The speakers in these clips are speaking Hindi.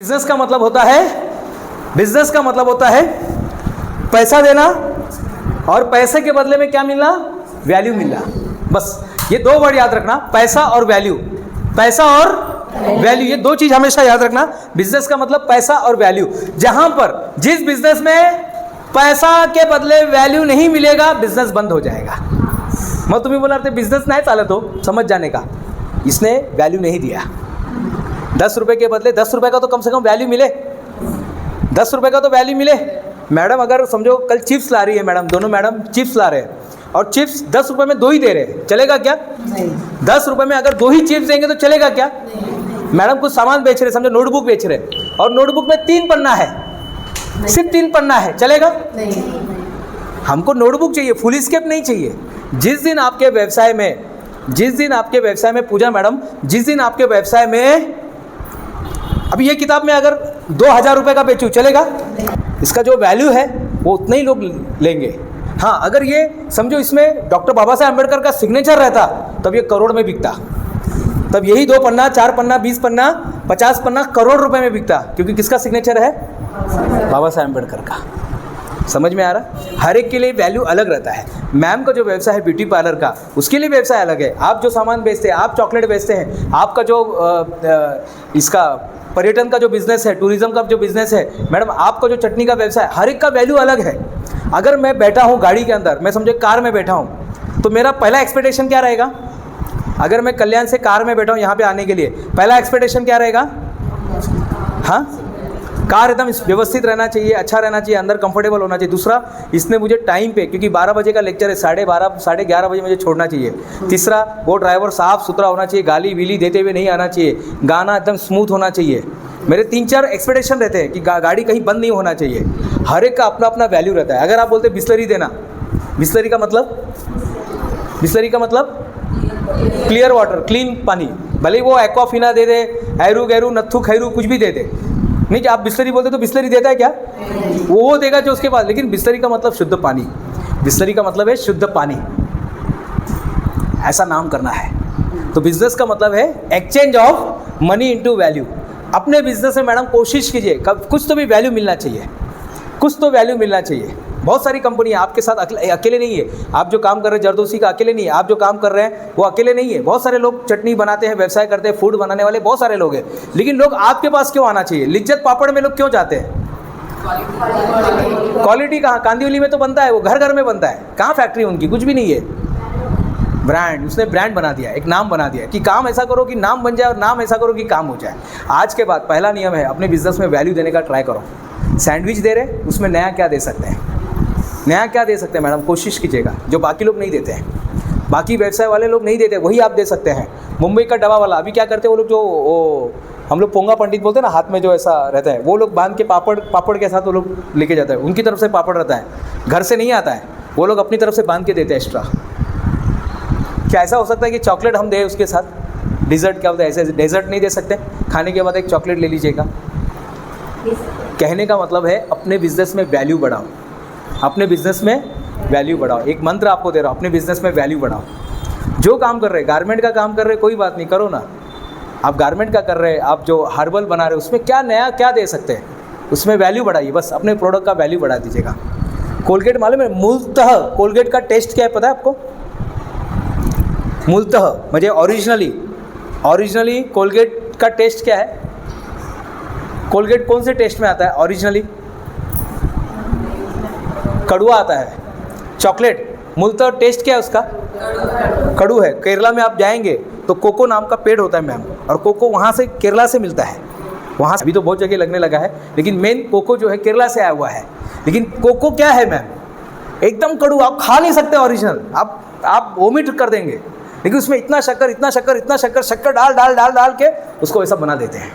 बिजनेस का मतलब होता है पैसा देना और पैसे के बदले में क्या मिलना, वैल्यू मिलना। बस ये दो वर्ड याद रखना, पैसा और वैल्यू। पैसा और वैल्यू, ये दो चीज हमेशा याद रखना। बिजनेस का मतलब पैसा और वैल्यू। जहां पर जिस बिजनेस में पैसा के बदले वैल्यू नहीं मिलेगा, बिजनेस बंद हो जाएगा। मैं तुम्हें बोला बिजनेस नहीं चालत हो, समझ जाने का, इसने वैल्यू नहीं दिया। 10 रुपये के बदले 10 रुपये का तो कम से कम वैल्यू मिले, 10 रुपये का तो वैल्यू मिले। मैडम अगर समझो कल चिप्स ला रही है, मैडम दोनों मैडम चिप्स ला रहे हैं और चिप्स 10 रुपये में 2 ही दे रहे हैं, चलेगा क्या? नहीं। 10 रुपये में अगर 2 ही चिप्स देंगे तो चलेगा क्या? नहीं। मैडम कुछ सामान बेच रहे, समझो नोटबुक बेच रहे और नोटबुक में 3 पन्ना है, सिर्फ 3 पन्ना है, चलेगा? नहीं। हमको नोटबुक चाहिए, फुल स्केप नहीं चाहिए। जिस दिन आपके व्यवसाय में पूजा मैडम, जिस दिन आपके व्यवसाय में, अभी ये किताब में अगर 2000 रुपये का बेचूँ, चलेगा? इसका जो वैल्यू है वो उतने ही लोग लेंगे। हाँ, अगर ये समझो इसमें डॉक्टर बाबा साहब अम्बेडकर का सिग्नेचर रहता तब ये करोड़ में बिकता। तब यही 2 पन्ना, 4 पन्ना, 20 पन्ना, 50 पन्ना करोड़ रुपए में बिकता, क्योंकि किसका सिग्नेचर है? बाबा साहब अम्बेडकर का। समझ में आ रहा? हर एक के लिए वैल्यू अलग रहता है। मैम का जो व्यवसाय है ब्यूटी पार्लर का, उसके लिए व्यवसाय अलग है। आप जो सामान बेचते हैं, आप चॉकलेट बेचते हैं, आपका जो इसका पर्यटन का जो बिजनेस है, टूरिज्म का जो बिजनेस है, मैडम आपका जो चटनी का व्यवसाय, हर एक का वैल्यू अलग है। अगर मैं बैठा हूँ गाड़ी के अंदर, मैं समझो कार में बैठा हूँ, तो मेरा पहला एक्सपेक्टेशन क्या रहेगा? अगर मैं कल्याण से कार में बैठा हूँ यहाँ पे आने के लिए, पहला एक्सपेक्टेशन क्या रहेगा? हाँ, कार एकदम व्यवस्थित रहना चाहिए, अच्छा रहना चाहिए, अंदर कंफर्टेबल होना चाहिए। दूसरा, इसने मुझे टाइम पे, क्योंकि 12 बजे का लेक्चर है, 12:30 साढ़े 11 बजे मुझे छोड़ना चाहिए। तीसरा, वो ड्राइवर साफ सुथरा होना चाहिए, गाली वीली देते हुए नहीं आना चाहिए, गाना एकदम स्मूथ होना चाहिए। मेरे 3-4 एक्सपेक्टेशन रहते हैं कि गाड़ी कहीं बंद नहीं होना चाहिए। हर एक का अपना अपना वैल्यू रहता है। अगर आप बोलते बिस्लरी देना, बिस्लरी का मतलब क्लियर वाटर, क्लीन पानी, भले ही वो एक्वाफिना दे दे, हैरू गैरू नत्थू खैरू कुछ भी दे दे, नहीं कि आप बिस्लरी बोलते तो बिस्लरी देता है क्या? वो देगा जो उसके पास। लेकिन बिस्लरी का मतलब शुद्ध पानी, बिस्लरी का मतलब है शुद्ध पानी, ऐसा नाम करना है। तो बिजनेस का मतलब है exchange of money into value. अपने बिजनेस में मैडम कोशिश कीजिए, कुछ तो भी वैल्यू मिलना चाहिए, कुछ तो वैल्यू मिलना चाहिए। बहुत सारी कंपनी आपके साथ अकेले नहीं है। आप जो काम कर रहे हैं जरदोसी का, अकेले नहीं है। आप जो काम कर रहे हैं वो अकेले नहीं है। बहुत सारे लोग चटनी बनाते हैं, व्यवसाय करते हैं, फूड बनाने वाले बहुत सारे लोग हैं। लेकिन लोग आपके पास क्यों आना चाहिए? लिज्जत पापड़ में लोग क्यों जाते हैं? क्वालिटी कहाँ? कांदिवली में तो बनता है, वो घर घर में बनता है। कहाँ फैक्ट्री उनकी? कुछ भी नहीं है। ब्रांड, उसने ब्रांड बना दिया, एक नाम बना दिया कि काम ऐसा करो कि नाम बन जाए और नाम ऐसा करो कि काम हो जाए। आज के बाद पहला नियम है, अपने बिजनेस में वैल्यू देने का ट्राई करो। सैंडविच दे रहे, उसमें नया क्या दे सकते हैं? नया क्या दे सकते हैं मैडम? कोशिश कीजिएगा, जो बाकी लोग नहीं देते हैं, बाकी व्यवसाय वाले लोग नहीं देते, वही आप दे सकते हैं। मुंबई का डब्बा वाला अभी क्या करते हैं वो लोग, जो हम लोग पोंगा पंडित बोलते हैं ना, हाथ में जो ऐसा रहता है, वो लोग बांध के पापड़ के साथ वो लोग लेके जाते हैं। उनकी तरफ से पापड़ रहता है, घर से नहीं आता है, वो लोग अपनी तरफ से बांध के देते हैं एक्स्ट्रा। क्या ऐसा हो सकता है कि चॉकलेट हम दें उसके साथ? डिज़र्ट क्या होता है? ऐसे डेजर्ट नहीं दे सकते? खाने के बाद एक चॉकलेट ले लीजिएगा। कहने का मतलब है अपने बिजनेस में वैल्यू बढ़ाओ, अपने बिजनेस में वैल्यू बढ़ाओ। एक मंत्र आपको दे रहा हूँ, अपने बिजनेस में वैल्यू बढ़ाओ। जो काम कर रहे हैं, गारमेंट का काम कर रहे हैं, कोई बात नहीं, करो ना। आप गारमेंट का कर रहे हैं, आप जो हर्बल बना रहे हैं, उसमें क्या नया क्या दे सकते हैं? उसमें वैल्यू बढ़ाइए, बस अपने प्रोडक्ट का वैल्यू बढ़ा दीजिएगा। कोलगेट मालूम है मूलतः कोलगेट का टेस्ट क्या है, पता है आपको? मूलतः मुझे ओरिजिनली कोलगेट का टेस्ट क्या है? कोलगेट कौन से टेस्ट में आता है ओरिजिनली? कड़वा आता है। चॉकलेट मूलतः टेस्ट क्या है उसका? कड़ू है। केरला में आप जाएंगे तो कोको नाम का पेड़ होता है मैम, और कोको वहाँ से केरला से मिलता है। वहाँ से अभी तो बहुत जगह लगने लगा है, लेकिन मेन कोको जो है केरला से आया हुआ है। लेकिन कोको क्या है मैम? एकदम कड़ू, आप खा नहीं सकते ओरिजिनल, आप वोमिट कर देंगे। लेकिन उसमें इतना शक्कर डाल के उसको ऐसा बना देते हैं,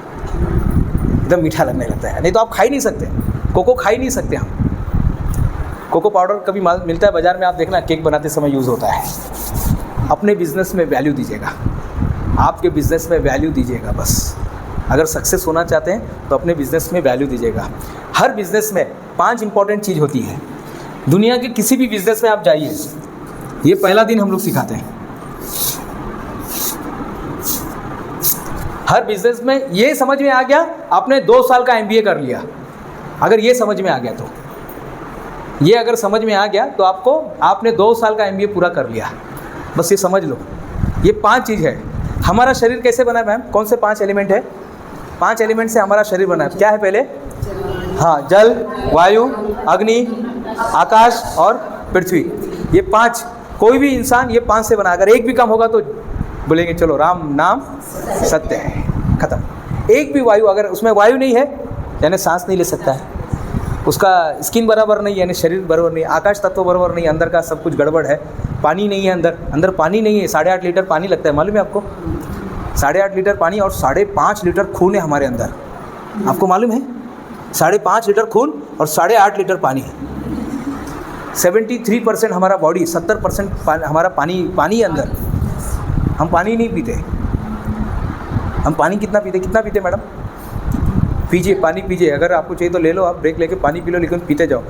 एकदम मीठा लगने लगता है। नहीं तो आप खा ही नहीं सकते, कोको खा ही नहीं सकते हम। कोको पाउडर कभी मिलता है बाज़ार में, आप देखना केक बनाते समय यूज़ होता है। अपने बिजनेस में वैल्यू दीजिएगा, आपके बिजनेस में वैल्यू दीजिएगा बस। अगर सक्सेस होना चाहते हैं तो अपने बिजनेस में वैल्यू दीजिएगा। हर बिजनेस में 5 इंपॉर्टेंट चीज़ होती है। दुनिया के किसी भी बिजनेस में आप जाइए, ये पहला दिन हम लोग सिखाते हैं। हर बिजनेस में ये समझ में आ गया, आपने 2 साल का MBA कर लिया, अगर ये समझ में आ गया तो, ये अगर समझ में आ गया तो आपने 2 साल का MBA पूरा कर लिया, बस ये समझ लो। ये 5 चीज़ है। हमारा शरीर कैसे बना है मैम? कौन से 5 एलिमेंट है? 5 एलिमेंट से हमारा शरीर बना है। क्या है पहले? हाँ, जल, वायु, अग्नि, आकाश और पृथ्वी। ये 5, कोई भी इंसान ये 5 से बना। अगर एक भी कम होगा तो बोलेंगे चलो राम नाम सत्य है, खत्म। एक भी वायु, अगर उसमें वायु नहीं है यानी सांस नहीं ले सकता है, उसका स्किन बराबर नहीं यानी शरीर बराबर नहीं, आकाश तत्व बराबर नहीं, अंदर का सब कुछ गड़बड़ है, पानी नहीं है अंदर पानी नहीं है। 8.5 लीटर पानी लगता है, मालूम है आपको? 8.5 लीटर पानी और 5.5 लीटर खून है हमारे अंदर, आपको मालूम है? 5.5 लीटर खून और 8.5 लीटर पानी है। 73% हमारा बॉडी, 70% हमारा पानी अंदर। हम पानी नहीं पीते। हम पानी कितना पीते मैडम? पीजिए, पानी पीजिए, अगर आपको चाहिए तो ले लो, आप ब्रेक लेके पानी पी लो, लेकिन पीते जाओ,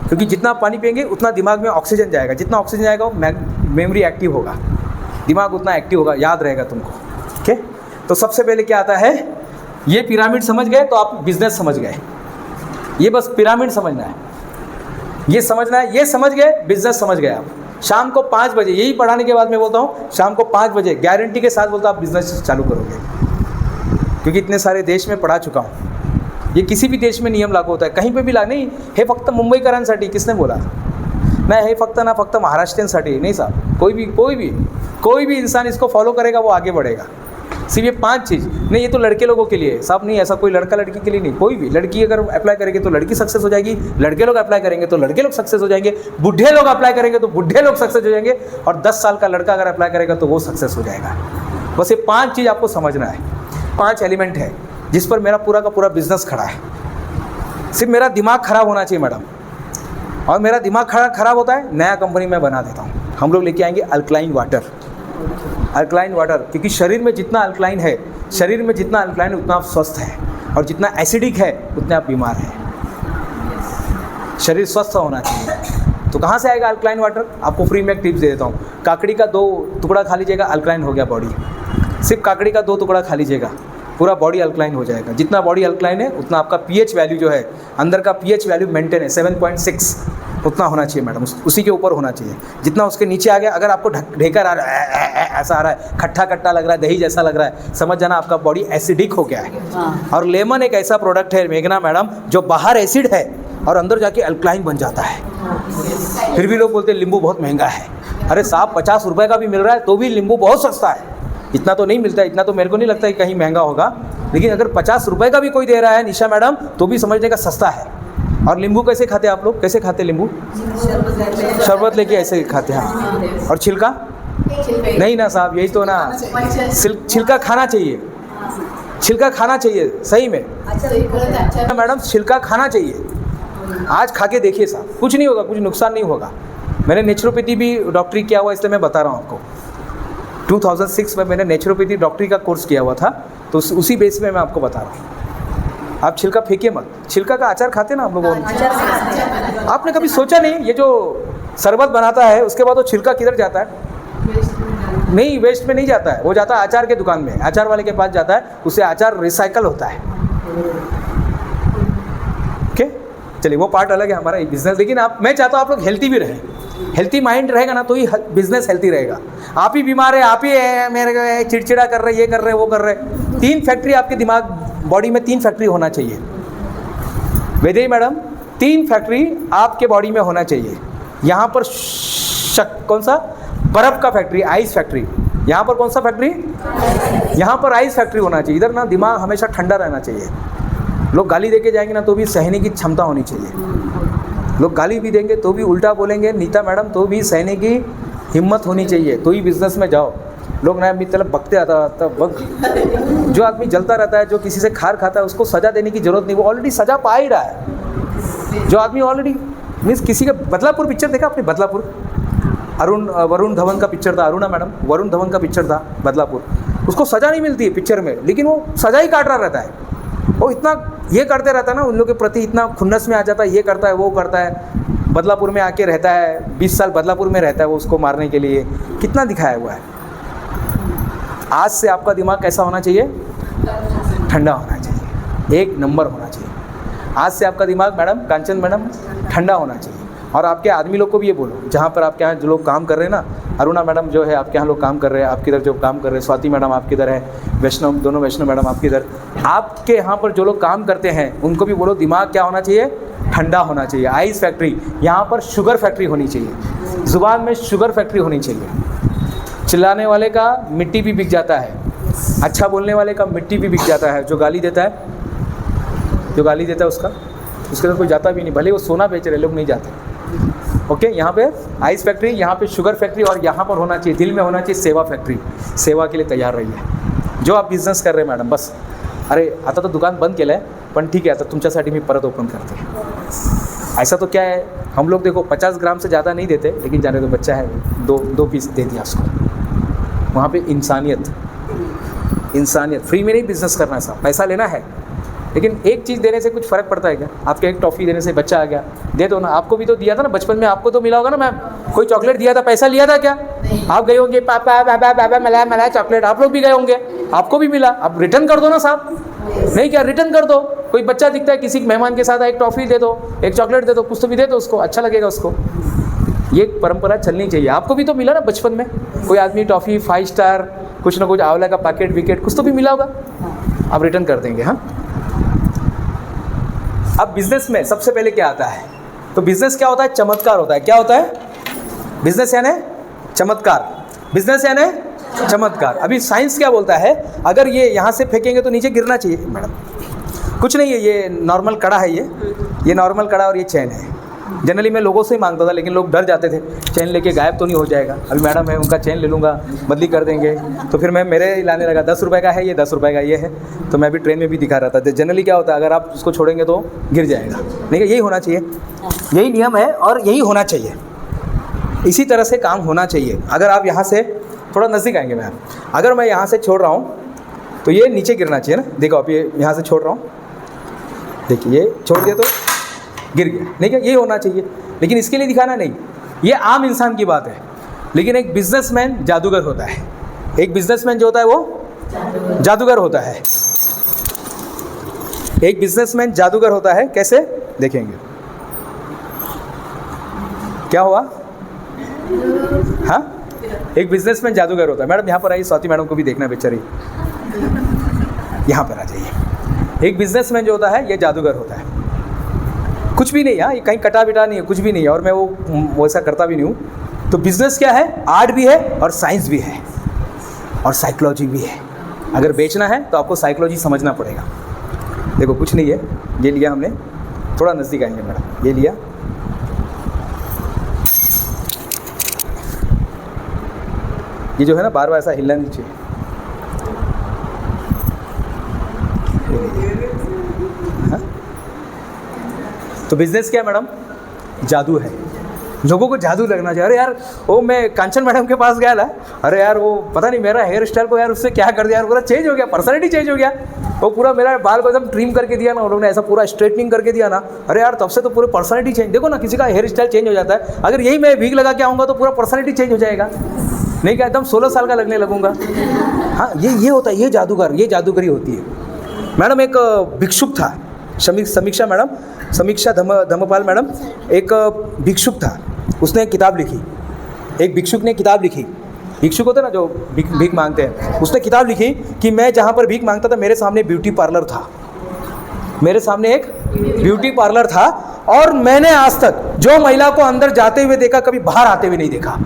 क्योंकि जितना पानी पिएंगे उतना दिमाग में ऑक्सीजन जाएगा, जितना ऑक्सीजन जाएगा मेमोरी एक्टिव होगा, दिमाग उतना एक्टिव होगा, याद रहेगा तुमको। ठीक है, तो सबसे पहले क्या आता है, ये पिरामिड समझ गए तो आप बिजनेस समझ गए। ये बस पिरामिड समझना है, ये समझना है, ये समझ गए बिजनेस समझ गए आप। शाम को 5 बजे, यही पढ़ाने के बाद मैं बोलता हूँ शाम को 5 बजे गारंटी के साथ बोलता हूँ आप बिजनेस चालू करोगे, क्योंकि इतने सारे देश में पढ़ा चुका हूँ। ये किसी भी देश में नियम लागू होता है, कहीं पे भी लागू नहीं। हे फक्त मुंबईकरांसाठी, किसने बोला? नहीं, हे फक्त महाराष्ट्रीयंसाठी नहीं साहब, कोई भी इंसान इसको फॉलो करेगा वो आगे बढ़ेगा। सिर्फ ये 5 चीज़ नहीं, ये तो लड़के लोगों के लिए साहब, नहीं ऐसा कोई लड़का लड़की के लिए नहीं, कोई भी लड़की अगर अप्लाई करेंगे तो लड़की सक्सेस हो जाएगी, लड़के लोग अप्लाई करेंगे तो लड़के लोग सक्सेस हो जाएंगे, बुढ़े लोग अप्लाई करेंगे तो बुढ़े लोग सक्सेस हो जाएंगे, और 10 साल का लड़का अगर अप्लाई करेगा तो वो सक्सेस हो जाएगा। बस ये 5 चीज़ आपको समझना है, 5 एलिमेंट है जिस पर मेरा पूरा का पूरा बिजनेस खड़ा है। सिर्फ मेरा दिमाग खराब होना चाहिए मैडम, और मेरा दिमाग खराब होता है, नया कंपनी मैं बना देता हूँ। हम लोग लेके आएंगे अल्कलाइन वाटर, क्योंकि शरीर में जितना अल्कलाइन है, उतना आप स्वस्थ है, और जितना एसिडिक है उतने आप बीमार हैं। शरीर स्वस्थ होना चाहिए। तो कहाँ से आएगा अल्कलाइन वाटर? आपको फ्री में एक टिप्स दे देता हूँ। काकड़ी का 2 टुकड़ा खा लीजिएगा, अल्कलाइन हो गया बॉडी। सिर्फ काकड़ी का 2 टुकड़ा खा लीजिएगा, पूरा बॉडी अल्कलाइन हो जाएगा। जितना बॉडी अल्कलाइन है उतना आपका पीएच वैल्यू जो है, अंदर का पीएच वैल्यू मेंटेन है, 7.6 उतना होना चाहिए मैडम, उसी के ऊपर होना चाहिए। जितना उसके नीचे आ गया, अगर आपको ढेकर आ रहा है, ऐसा आ रहा है, खट्टा लग रहा है, दही जैसा लग रहा है, समझ जाना आपका बॉडी एसिडिक हो गया है। और लेमन एक ऐसा प्रोडक्ट है मेघना मैडम, जो बाहर एसिड है और अंदर जाके अल्कलाइन बन जाता है। फिर भी लोग बोलते हैं नींबू बहुत महंगा है। अरे साहब, 50 रुपये का भी मिल रहा है तो भी नींबू बहुत सस्ता है। इतना तो नहीं मिलता है, इतना तो मेरे को नहीं लगता है कहीं महंगा होगा, लेकिन अगर 50 रुपये का भी कोई दे रहा है निशा मैडम, तो भी समझने का सस्ता है। और नींबू कैसे खाते हैं आप लोग? कैसे खाते नींबू? शरबत लेके ऐसे खाते हैं। और छिलका नहीं ना साहब, यही तो ना, छिलका खाना चाहिए, सही में मैडम, छिलका खाना चाहिए। आज खा के देखिए साहब, कुछ नहीं होगा, कुछ नुकसान नहीं होगा। मैंने नेचुरोपैथी भी डॉक्टरी किया हुआ, इसलिए मैं बता रहा हूँ आपको। 2006 में मैंने नेचुरोपैथी डॉक्टरी का कोर्स किया हुआ था, तो उसी बेस में मैं आपको बता रहा हूँ। आप छिलका फेंकिए मत। छिलका का अचार खाते ना आप लोगों ने? आपने कभी सोचा नहीं, ये जो शरबत बनाता है उसके बाद वो छिलका किधर जाता है? नहीं, वेस्ट में नहीं जाता है, वो जाता है अचार के दुकान में, अचार वाले के पास जाता है, उससे अचार रिसाइकल होता है। ओके, चलिए वो पार्ट अलग है हमारा बिजनेस। लेकिन मैं चाहता हूँ आप लोग हेल्थी भी रहें। हेल्थी माइंड रहेगा ना तो ही बिजनेस हेल्थी रहेगा। आप ही बीमार है, आप ही मेरे चिड़चिड़ा कर रहे, ये कर रहे, वो कर रहे। 3 फैक्ट्री आपके दिमाग बॉडी में 3 फैक्ट्री होना चाहिए। वैदेही मैडम, 3 फैक्ट्री आपके बॉडी में होना चाहिए। यहाँ पर कौन सा? बर्फ़ का फैक्ट्री, आइस फैक्ट्री। यहाँ पर कौन सा फैक्ट्री? यहाँ पर आइस फैक्ट्री होना चाहिए। इधर ना दिमाग हमेशा ठंडा रहना चाहिए। लोग गाली देके जाएंगे ना तो भी सहने की क्षमता होनी चाहिए। लोग गाली भी देंगे तो भी उल्टा बोलेंगे नीता मैडम, तो भी सहने की हिम्मत होनी चाहिए, तो ही बिजनेस में जाओ। लोग ना मतलब बकते आता जो आदमी जलता रहता है, जो किसी से खार खाता है, उसको सज़ा देने की ज़रूरत नहीं, वो ऑलरेडी सज़ा पा ही रहा है। जो आदमी ऑलरेडी मीन्स किसी का बदलापुर पिक्चर देखा आपने? बदलापुर, वरुण धवन का पिक्चर था, अरुणा मैडम, वरुण धवन का पिक्चर था बदलापुर। उसको सज़ा नहीं मिलती है पिक्चर में, लेकिन वो सज़ा ही काट रहा रहता है। वो इतना ये करते रहता है ना, उन लोगों के प्रति इतना खुन्नस में आ जाता है, ये करता है, वो करता है। बदलापुर में आके रहता है, 20 साल बदलापुर में रहता है वो उसको मारने के लिए। कितना दिखाया हुआ है। आज से आपका दिमाग कैसा होना चाहिए? ठंडा होना चाहिए, एक नंबर होना चाहिए। आज से आपका दिमाग मैडम, कांचन मैडम, ठंडा होना चाहिए। और आपके आदमी लोग को भी ये बोलो, जहाँ पर आपके यहाँ जो लोग काम कर रहे हैं ना, अरुणा मैडम जो है आपके यहाँ लोग काम कर रहे हैं, आपके इधर जो काम कर रहे हैं, स्वाति मैडम आपके इधर है, वैष्णव, दोनों वैष्णव मैडम आपके इधर, आपके यहाँ पर जो लोग काम करते हैं उनको भी बोलो दिमाग क्या होना चाहिए, ठंडा होना चाहिए। आइस फैक्ट्री, यहाँ पर शुगर फैक्ट्री होनी चाहिए, ज़ुबान में शुगर फैक्ट्री होनी चाहिए। चिल्लाने वाले का मिट्टी भी बिक जाता है, अच्छा बोलने वाले का मिट्टी भी बिक जाता है, जो गाली देता है उसके तो कोई जाता भी नहीं, भले वो सोना बेच रहे लोग नहीं जाते। ओके, यहाँ पे आइस फैक्ट्री, यहाँ पे शुगर फैक्ट्री, और यहाँ पर होना चाहिए, दिल में होना चाहिए सेवा फैक्ट्री। सेवा के लिए तैयार रहिए। जो आप बिझनेस कर रहे हैं मॅडम, बस अरे आता तो दुकान बंद केलं आहे, पण ठीक आहे आता तुमच्यासाठी मी परत ओपन करते। ऐसा तो क्या है, हम लोग देखो 50 ग्राम से ज़्यादा नहीं देते, लेकिन जाने दो, बच्चा है, दो पीस दे दिया उसको। वहाँ पे इंसानियत, फ्री में नहीं बिजनेस करना है, साहब पैसा लेना है, लेकिन एक चीज़ देने से कुछ फ़र्क पड़ता है क्या? आपके एक टॉफ़ी देने से बच्चा आ गया, दे दो ना। आपको भी तो दिया था ना बचपन में, आपको तो मिला होगा ना मैम, कोई चॉकलेट दिया था, पैसा लिया था क्या? आप गए होंगे, पापा बाबा बाबा मला चॉकलेट, आप लोग भी गए होंगे, आपको भी मिला, आप रिटर्न कर दो ना साहब। नहीं क्या, रिटर्न कर दो। कोई बच्चा दिखता है किसी मेहमान के साथ, एक टॉफ़ी दे दो, एक चॉकलेट दे दो, कुछ तो भी दे दो उसको, अच्छा लगेगा उसको। ये परंपरा चलनी चाहिए। आपको भी तो मिला ना बचपन में, कोई आदमी टॉफ़ी 5 स्टार, कुछ ना कुछ आंवला का पैकेट विकेट कुछ तो भी मिला होगा, आप रिटर्न कर देंगे। हाँ, अब बिजनेस में सबसे पहले क्या आता है? तो बिजनेस क्या होता है? चमत्कार होता है। क्या होता है? बिजनेस यानी चमत्कार, बिजनेस यानी चमत्कार। अभी साइंस क्या बोलता है, अगर ये यहाँ से फेंकेंगे तो नीचे गिरना चाहिए मैडम, कुछ नहीं है, ये नॉर्मल कड़ा है, ये नॉर्मल कड़ा और ये चैन है। जनरली मैं लोगों से ही मांगता था, लेकिन लोग डर जाते थे, चैन लेके गायब तो नहीं हो जाएगा। अभी मैडम है, उनका चैन ले लूँगा, बदली कर देंगे, तो फिर मैं मेरे लाने लगा। 10 रुपये का है ये, 10 रुपये का ये है, तो मैं भी ट्रेन में भी दिखा रहा था। जनरली क्या होता है, अगर आप उसको छोड़ेंगे तो गिर जाएगा। नहीं, यही होना चाहिए, यही नियम है और यही होना चाहिए, इसी तरह से काम होना चाहिए। अगर आप यहाँ से थोड़ा नज़दीक आएंगे मैम, अगर मैं यहाँ से छोड़ रहा हूँ तो ये नीचे गिरना चाहिए ना। देखो आप, ये यहाँ से छोड़ रहा हूँ, देखिए ये छोड़ दिया तो गिर गया, नहीं क्या, ये होना चाहिए। लेकिन इसके लिए दिखाना नहीं, ये आम इंसान की बात है। लेकिन एक बिजनेसमैन जादूगर होता है, एक बिजनेसमैन जो होता है वो जादूगर होता है। एक बिजनेसमैन जादूगर होता है, कैसे देखेंगे? क्या हुआ? हाँ, एक बिजनेसमैन जादूगर होता है। मैडम यहाँ पर आइए, स्वाति मैडम को भी देखना बेचारी, यहाँ पर आ जाइए। एक बिजनेसमैन जो होता है ये जादूगर होता है, कुछ भी नहीं है, ये कहीं कटा बिटा नहीं है, कुछ भी नहीं है, और मैं वो ऐसा करता भी नहीं हूँ। तो बिजनेस क्या है? आर्ट भी है और साइंस भी है और साइकोलॉजी भी है। अगर बेचना है तो आपको साइकोलॉजी समझना पड़ेगा। देखो कुछ नहीं है, ये लिया हमने, थोड़ा नज़दीक आएंगे मैडम, ये लिया, ये जो है ना बार बार ऐसा हिलना नहीं चाहिए। हाँ? तो बिजनेस क्या मैडम? जादू है। लोगों को जादू लगना चाहिए। अरे यार, वो मैं कांचन मैडम के पास गया था, अरे यार वो पता नहीं मेरा हेयर स्टाइल को यार उससे क्या कर दिया यार, पूरा चेंज हो गया, पर्सनैलिटी चेंज हो गया। वो पूरा मेरा बाल को एकदम ट्रिम करके दिया ना उन्होंने, ऐसा पूरा स्ट्रेटनिंग करके दिया ना, अरे यार तब से तो पूरे पर्सनैलिटी चेंज। देखो ना, किसी का हेयर स्टाइल चेंज हो जाता है, अगर यही मैं विग लगा के आऊँगा तो पूरा पर्सनैलिटी चेंज हो जाएगा। नहीं क्या, एकदम 16 साल का लगने लगूंगा। हाँ, ये होता है, ये जादूगर, ये जादूगरी होती है मैडम। एक भिक्षुक था, समीक्षा मैडम, समीक्षा धमपाल मैडम, एक भिक्षुक था, उसने एक किताब लिखी। एक भिक्षुक ने किताब लिखी, भिक्षुक होते ना जो भीख मांगते हैं, उसने किताब लिखी कि मैं जहाँ पर भीख मांगता था मेरे सामने ब्यूटी पार्लर था, मेरे सामने एक ब्यूटी पार्लर था, और मैंने आज तक जो महिला को अंदर जाते हुए देखा कभी बाहर आते हुए नहीं देखा।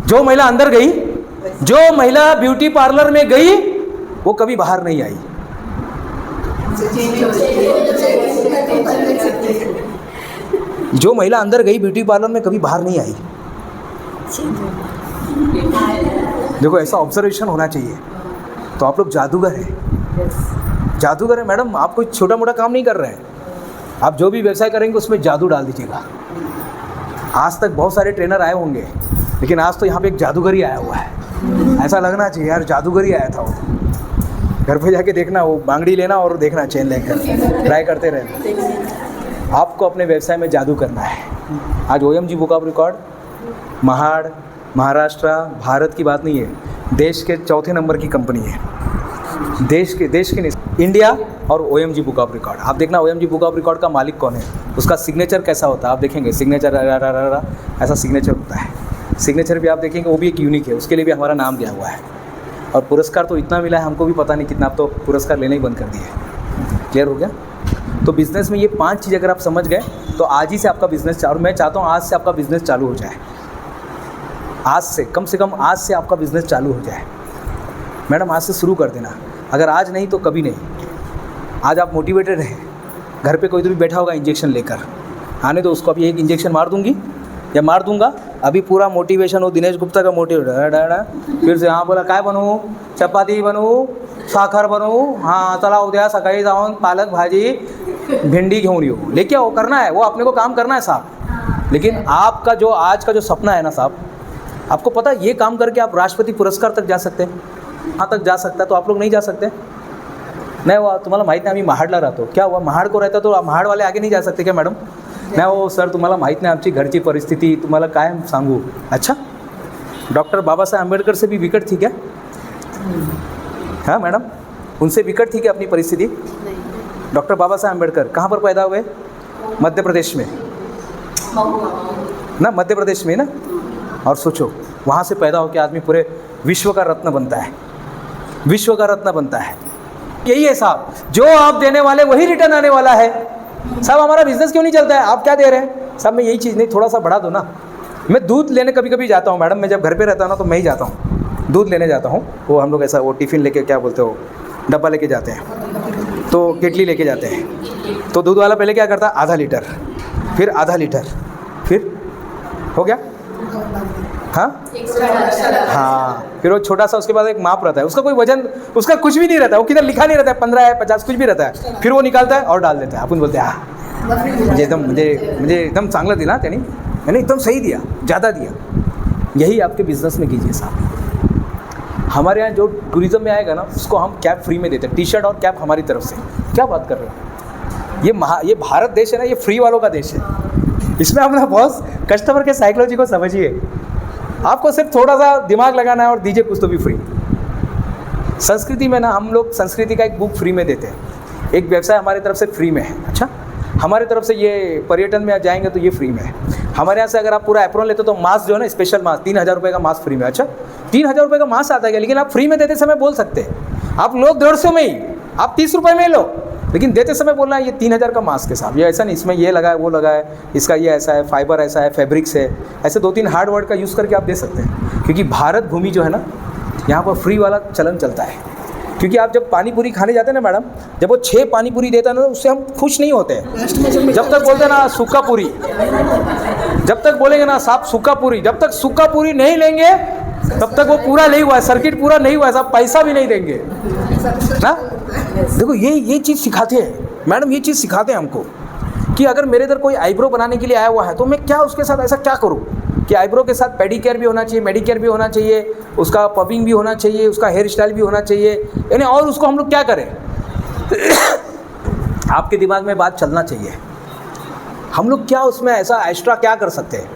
जो महिला अंदर गई, जो महिला ब्यूटी पार्लर में गई, वो कभी बाहर नहीं आई। जो महिला अंदर गई ब्यूटी पार्लर में कभी बाहर नहीं आई। देखो ऐसा ऑब्जर्वेशन होना चाहिए। तो आप लोग जादूगर हैं, जादूगर है मैडम। आप कोई छोटा मोटा काम नहीं कर रहे हैं, आप जो भी व्यवसाय करेंगे उसमें जादू डाल दीजिएगा। आज तक बहुत सारे ट्रेनर आए होंगे, लेकिन आज तो यहाँ पे एक जादूगर ही आया हुआ है। ऐसा लगना चाहिए यार जादूगर ही आया था वो। घर पे जाके देखना, वो बांगड़ी लेना और देखना चेन लेकर, ट्राई करते रहना। आपको अपने व्यवसाय में जादू करना है। आज OMG book of record, Mahad, Maharashtra, Bharat की बात नहीं है, देश के 4थे नंबर की कंपनी है। देश के नहीं, इंडिया और OMG बुक ऑफ रिकॉर्ड। आप देखना OMG बुक ऑफ रिकॉर्ड का मालिक कौन है, उसका सिग्नेचर कैसा होता है आप देखेंगे। सिग्नेचर ऐसा सिग्नेचर होता है। सिग्नेचर भी आप देखेंगे, वो भी एक यूनिक है, उसके लिए भी हमारा नाम दिया हुआ है। और पुरस्कार तो इतना मिला है हमको भी पता नहीं कितना, आप तो पुरस्कार लेना ही बंद कर दिए। क्लियर हो गया? तो बिज़नेस में ये 5 चीज़ अगर आप समझ गए तो आज ही से आपका बिज़नेस चालू, मैं चाहता हूँ आज से आपका बिज़नेस चालू हो जाए। आज से कम आज से आपका बिज़नेस चालू हो जाए। मैडम आज से शुरू कर देना, अगर आज नहीं तो कभी नहीं। आज आप मोटिवेटेड हैं, घर पे कोई तो भी बैठा होगा इंजेक्शन लेकर, आने दो उसको, अभी एक इंजेक्शन मार दूंगी या मार दूंगा, अभी पूरा मोटिवेशन हो, दिनेश गुप्ता का मोटिवेट फिर से हाँ बोला काय बनवू, चपाती बनवू, साखर बनवू, हाँ चला उद्या सकाळी जाऊन पालक भाजी भिंडी घेऊन येऊ, लेके वो करना है, वो अपने को काम करना है साहब। लेकिन आपका जो आज का जो सपना है ना साहब, आपको पता है ये काम करके आप राष्ट्रपति पुरस्कार तक जा सकते हैं, वहाँ तक जा सकता है, तो आप लोग नहीं जा सकते? नहीं, वो तुम्हाला माहीत नाही, आम्ही महाडला राहतो, क्या हुआ महाड को रहता तो महाड वाले आगे नहीं जा सकते क्या मॅडम? नाही हो सर, तुम्हाला माहीत नाही आमची घरची परिस्थिती, तुम्हाला काय सांगू। अच्छा, डॉक्टर बाबासाहेब आंबेडकर से भी विकट थी क्या? हाँ मैडम, उनसे विकट थी क्या अपनी परिस्थिति? डॉक्टर बाबा साहेब आंबेडकर कहाँ पर पैदा हुए? मध्य प्रदेश में ना, मध्य प्रदेश में ना। और सोचो वहाँ से पैदा होकर आदमी पूरे विश्व का रत्न बनता है, विश्व का रत्न बनता है। यही है साहब, जो आप देने वाले वही रिटर्न आने वाला है। साहब हमारा बिजनेस क्यों नहीं चलता है, आप क्या दे रहे हैं? साहब मैं यही चीज़ नहीं, थोड़ा सा बढ़ा दो ना। मैं दूध लेने कभी कभी जाता हूँ मैडम, मैं जब घर पे रहता हूँ ना तो मैं ही जाता हूँ, दूध लेने जाता हूँ। वो हम लोग ऐसा वो टिफ़िन लेके, क्या बोलते हो, डब्बा लेके जाते हैं, तो केटली लेके जाते हैं। तो दूध वाला पहले क्या करता है, आधा लीटर, फिर आधा लीटर, फिर हो गया हाँ हाँ, फिर वो छोटा सा उसके बाद एक माप रहता है, उसका कोई वजन, उसका कुछ भी नहीं रहता है, वो किधर लिखा नहीं रहता है, 15 है 50 कुछ भी रहता है। फिर वो निकालता है और डाल देता है। अपन बोलते हैं हाँ मुझे एकदम चांगला दिला त्याने, मैंने एकदम सही दिया, ज़्यादा दिया। यही आपके बिजनेस में कीजिए साहब। हमारे यहाँ जो टूरिज्म में आएगा ना, उसको हम कैप फ्री में देते हैं, टी-शर्ट और कैप हमारी तरफ से। क्या बात कर रहे हो? ये भारत देश है ना, ये फ्री वालों का देश है। इसमें अपना बॉस कस्टमर के साइकोलॉजी को समझिए। आपको सिर्फ थोड़ा सा दिमाग लगाना है और दीजिए कुछ तो भी फ्री। संस्कृति में ना हम लोग संस्कृति का एक बुक फ्री में देते हैं, एक व्यवसाय हमारी तरफ से फ्री में है। अच्छा, हमारी तरफ से ये पर्यटन में जाएंगे तो ये फ्री में है। हमारे यहाँ से अगर आप पूरा एप्रोन लेते हो तो मास्क जो है ना, स्पेशल मास्क 3000 रुपये का मास्क फ्री में। अच्छा, 3000 रुपये का मास्क आता है, लेकिन आप फ्री में देते समय बोल सकते हैं, आप लो 150 में ही, आप 30 रुपये में लो, लेकिन देते समय बोलना है ये 3000 का मास्क है साहब, ये ऐसा नहीं इसमें ये लगा है वो लगा है, इसका ये ऐसा है, फाइबर ऐसा है, फैब्रिक्स है, ऐसे 2-3 हार्ड वर्ड का यूज़ करके आप दे सकते हैं। क्योंकि भारत भूमि जो है ना, यहाँ पर फ्री वाला चलन चलता है। क्योंकि आप जब पानी पूरी खाने जाते हैं ना मैडम, जब वो 6 पानी पूरी देता है ना, उससे हम खुश नहीं होते हैं। जब तक बोलते हैं ना सूखा पूरी, जब तक बोलेंगे ना साहब सूखा पूरी, जब तक सूखा पूरी नहीं लेंगे तब तक वो पूरा नहीं हुआ है, सर्किट पूरा नहीं हुआ है साहब, पैसा भी नहीं देंगे ना। देखो ये चीज़ सिखाते हैं मैडम, ये चीज़ सिखाते हैं हमको कि अगर मेरे इधर कोई आईब्रो बनाने के लिए आया हुआ है तो मैं क्या उसके साथ ऐसा क्या करूँ कि आईब्रो के साथ पेडिकेयर भी होना चाहिए, मेडिकेयर भी होना चाहिए, उसका पबिंग भी होना चाहिए, उसका हेयर स्टाइल भी होना चाहिए, यानी और उसको हम लोग क्या करें। आपके दिमाग में बात चलना चाहिए, हम लोग क्या उसमें ऐसा एक्स्ट्रा क्या कर सकते हैं,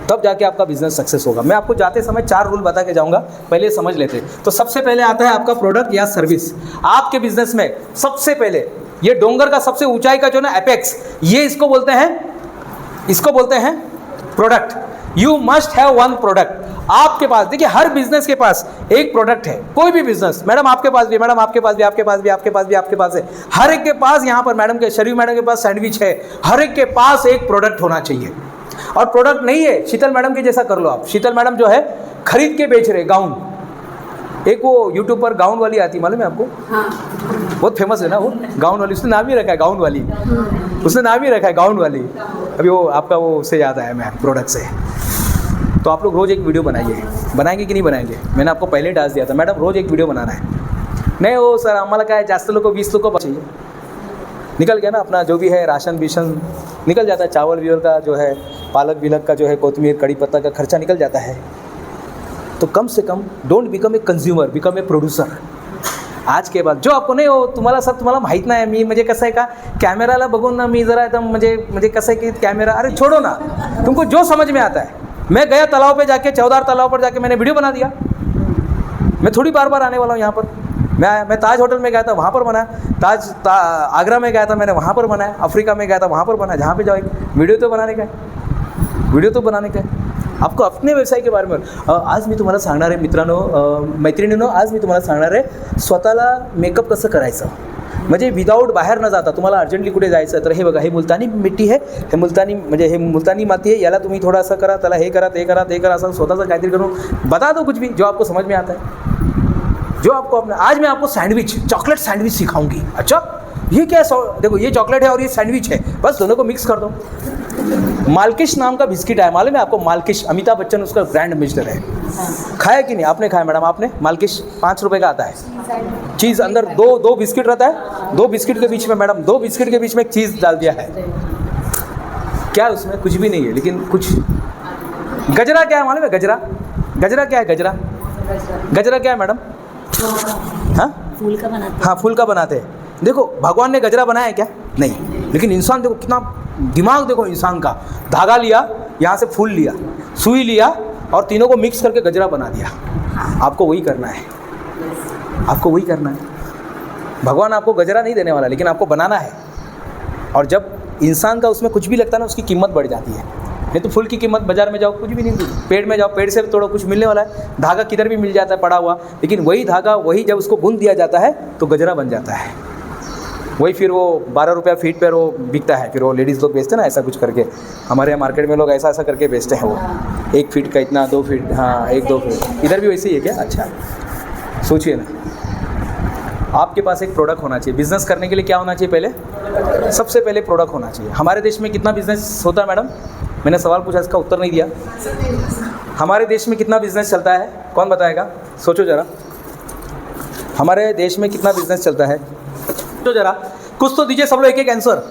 तब जाके आपका बिजनेस सक्सेस होगा। मैं आपको जाते समय 4 रूल बता के जाऊंगा, पहले समझ लेते हैं। तो सबसे पहले आता है आपका प्रोडक्ट या सर्विस। आपके बिजनेस में सबसे पहले ये डोंगर का सबसे ऊंचाई का जो ना एपेक्स, ये इसको बोलते हैं product. You must have one product. आपके पास देखिए, हर बिजनेस के पास एक प्रोडक्ट है, कोई भी बिजनेस, मैडम आपके पास भी, मैडम आपके पास भी, आपके पास भी, आपके पास भी, आपके पास है, हर एक के पास। यहाँ पर मैडम के शरीफ मैडम के पास सैंडविच है, हर एक के पास एक प्रोडक्ट होना चाहिए। और प्रोडक्ट नहीं है, शीतल मैडम के जैसा कर लो आप। शीतल मैडम जो है खरीद के बेच रहे गाउन, एक वो यूट्यूब पर गाउन वाली आती मालूम है आपको? हाँ। बहुत फेमस है ना वो गाउन वाली, उसने नाम ही रखा है गाउन वाली, उसने नाम ही रखा है गाउन वाली। अभी वो आपका वो उससे याद आया मैं प्रोडक्ट से। तो आप लोग रोज़ एक वीडियो बनाइए, बनाएंगे कि नहीं बनाएंगे? मैंने आपको पहले डांस दिया था मैडम, रोज़ एक वीडियो बनाना है। नहीं वो सर आम्हाला काय जास्त लोग 20 लोग को चाहिए, निकल गया ना अपना जो भी है राशन बीशन निकल जाता है, चावल विवल का जो है, पालक विलक का जो है, कोतमीर कड़ी पत्ता का खर्चा निकल जाता है। तो कम से कम don't become a consumer, become a producer. आज के बाद जो आपको नहीं हो, तुम्हाला माहीत नाही, मी म्हणजे कसं आहे का, कॅमेराला बघून ना मी जरा एकदम म्हणजे कसं है कि कैमरा, अरे छोड़ो ना, तुमको जो समझ में आता है। मैं गया तालाब पे जाके, चौदार तालाब पर जाके मैंने वीडियो बना दिया। मैं थोड़ी बार बार आने वाला हूँ यहाँ पर, मैं ताज होटल में गया था, वहाँ पर बनाया। आगरा में गया था, मैंने वहाँ पर बनाया। अफ्रीका में गया था, वहाँ पर बनाया। जहाँ पे जाओ एक वीडियो तो बनाने का है, वीडियो तो बनाने का है। आपको अपने व्यवसाय के बारे में आज मी तुम्हाला सांगणार आहे मित्रांनो, मैत्रिणींनो, आज मी तुम्हाला सांगणार आहे स्वतःला मेकअप कसं करायचं, म्हणजे विदाऊट बाहेर न जाता तुम्हाला अर्जंटली कुठे जायचं तर हे बघा, हे मुलतानी मिट्टी आहे, हे मुलतानी म्हणजे हे मुलतानी माती आहे, याला तुम्ही थोडं असं करा, त्याला हे करा, ते करा, ते करा, असं स्वतःचं काहीतरी करून बता दो कुछ भी जो आपको समझ में आता है, जो आपको अपना। आज मैं आपको सैंडविच, चॉकलेट सैंडविच सिखाऊंगी। अच्छा ये क्या है? देखो ये चॉकलेट है और ये सैंडविच है, बस दोनों को मिक्स कर दो। मालकिश नाम का बिस्किट है, मालूम है आपको? मालकिश, अमिताभ बच्चन उसका ब्रांड एम्बेसडर है। खाया कि नहीं? आपने खाया मैडम? आपने? मालकिश 5 रुपये का आता है, चीज़ अंदर दो बिस्किट रहता है, 2 बिस्किट के बीच में मैडम 2 बिस्किट के बीच में एक चीज़ डाल दिया है। क्या है उसमें? कुछ भी नहीं है, लेकिन कुछ। गजरा क्या है मालूम है? गजरा, गजरा क्या है? गजरा, गजरा क्या है मैडम? हाँ, फूल का बनाते। हाँ, फूल का बनाते हैं। देखो भगवान ने गजरा बनाया है क्या? नहीं, लेकिन इंसान देखो कितना दिमाग, देखो इंसान का। धागा लिया, यहाँ से फूल लिया, सुई लिया और तीनों को मिक्स करके गजरा बना दिया। आपको वही करना है, आपको वही करना है। भगवान आपको गजरा नहीं देने वाला, लेकिन आपको बनाना है। और जब इंसान का उसमें कुछ भी लगता है ना, उसकी कीमत बढ़ जाती है। नहीं तो फूल की कीमत बाजार में जाओ कुछ भी नहीं मिलती, पेड़ में जाओ, पेड़ से तोड़ो कुछ मिलने वाला है। धागा किधर भी मिल जाता है पड़ा हुआ, लेकिन वही धागा, वही जब उसको बुन दिया जाता है तो गजरा बन जाता है। वही फिर वो 12 रुपया फीट पर वो बिकता है, फिर वो लेडीज़ लोग बेचते हैं ना ऐसा कुछ करके। हमारे यहाँ मार्केट में लोग ऐसा ऐसा करके बेचते हैं, वो 1 फीट का इतना, 2 फीट, हाँ 1-2 फीट। इधर भी वैसे ही है क्या? अच्छा, सोचिए ना, आपके पास एक प्रोडक्ट होना चाहिए। बिज़नेस करने के लिए क्या होना चाहिए? पहले, सबसे पहले प्रोडक्ट होना चाहिए। हमारे देश में कितना बिज़नेस होता है मैडम? मैंने सवाल पूछा, इसका उत्तर नहीं दिया। हमारे देश में कितना बिज़नेस चलता है? कौन बताएगा? सोचो ज़रा, हमारे देश में कितना बिज़नेस चलता है? तो ज़रा कुछ तो दीजिए सब लोग, एक एक आंसर।